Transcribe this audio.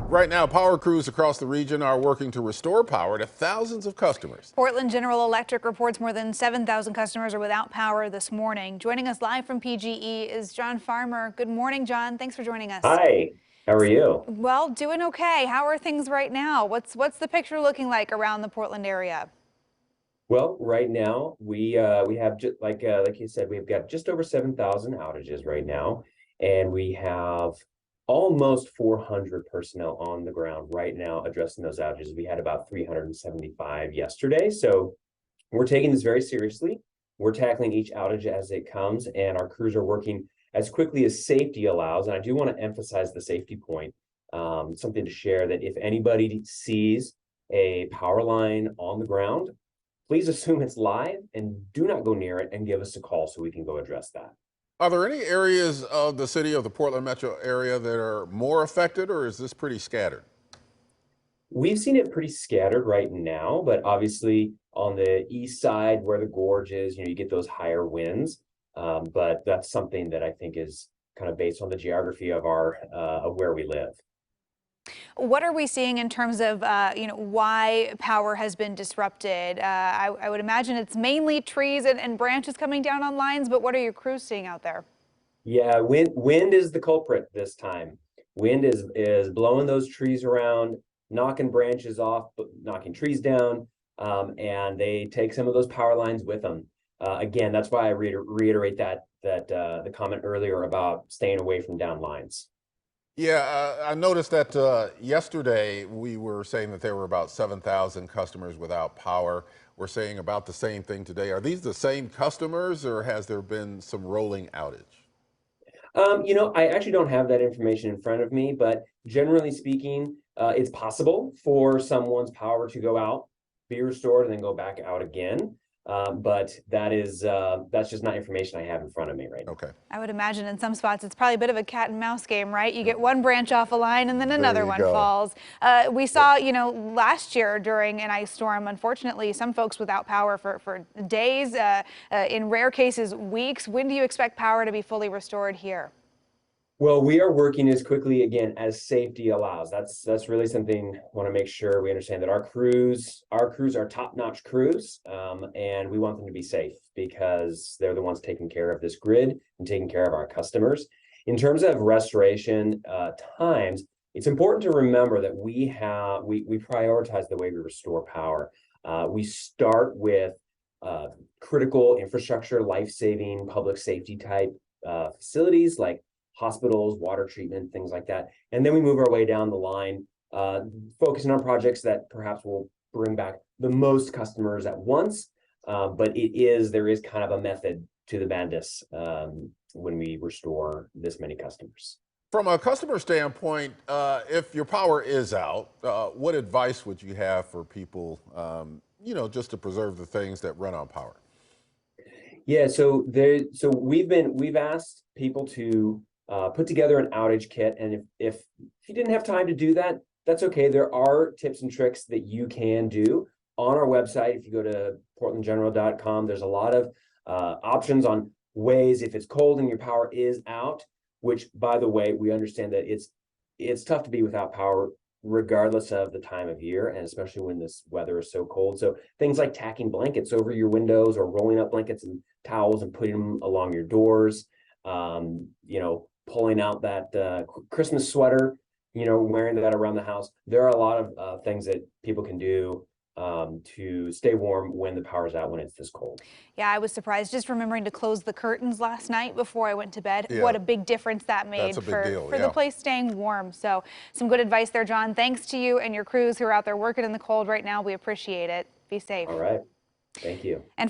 Right now, power crews across the region are working to restore power to thousands of customers. Portland General Electric reports more than 7,000 customers are without power this morning. Joining us live from PGE is John Farmer. Good morning, John. Thanks for joining us. Hi, how are you? Well, doing okay. How are things right now? What's the picture looking like around the Portland area? Well, right now we have just like you said, we've got just over 7,000 outages right now, and we have almost 400 personnel on the ground right now addressing those outages. We had about 375 yesterday, so we're taking this very seriously. We're tackling each outage as it comes, and our crews are working as quickly as safety allows. And I do want to emphasize the safety point. Something to share that if anybody sees a power line on the ground, please assume it's live and do not go near it and give us a call so we can go address that. Are there any areas of the city of the Portland metro area that are more affected, or is this pretty scattered? We've seen it pretty scattered right now, but obviously on the east side where the gorge is, you get those higher winds. But that's something that I think is kind of based on the geography of of where we live. What are we seeing in terms of why power has been disrupted? I would imagine it's mainly trees and branches coming down on lines, but what are your crews seeing out there? Yeah, wind is the culprit this time. Wind is blowing those trees around, knocking branches off, knocking trees down, and they take some of those power lines with them. Again, that's why I reiterate that the comment earlier about staying away from down lines. Yeah, I noticed that yesterday we were saying that there were about 7,000 customers without power. We're saying about the same thing today. Are these the same customers, or has there been some rolling outage? I actually don't have that information in front of me, but generally speaking, it's possible for someone's power to go out, be restored, and then go back out again. But that's just not information I have in front of me right now. Okay. I would imagine in some spots it's probably a bit of a cat and mouse game, right? You get one branch off a line and then another one falls. We saw, last year during an ice storm, unfortunately, some folks without power for days, in rare cases, weeks. When do you expect power to be fully restored here? Well, we are working as quickly, again, as safety allows. That's really something I want to make sure we understand, that our crews are top-notch crews, and we want them to be safe because they're the ones taking care of this grid and taking care of our customers. In terms of restoration times, it's important to remember that we prioritize the way we restore power. We start with critical infrastructure, life-saving, public safety type facilities like hospitals, water treatment, things like that. And then we move our way down the line, focusing on projects that perhaps will bring back the most customers at once. But there is kind of a method to the madness when we restore this many customers. From a customer standpoint, if your power is out, what advice would you have for people, just to preserve the things that run on power? Yeah, so we've asked people to put together an outage kit, and if you didn't have time to do that, that's okay. There are tips and tricks that you can do on our website. If you go to portlandgeneral.com, there's a lot of options on ways, if it's cold and your power is out, which, by the way, we understand that it's tough to be without power regardless of the time of year, and especially when this weather is so cold. So things like tacking blankets over your windows or rolling up blankets and towels and putting them along your doors, pulling out that Christmas sweater, wearing that around the house. There are a lot of things that people can do to stay warm when the power's out, when it's this cold. Yeah, I was surprised just remembering to close the curtains last night before I went to bed. Yeah. What a big difference that made for the place staying warm. So some good advice there, John. Thanks to you and your crews who are out there working in the cold right now. We appreciate it. Be safe. All right. Thank you. And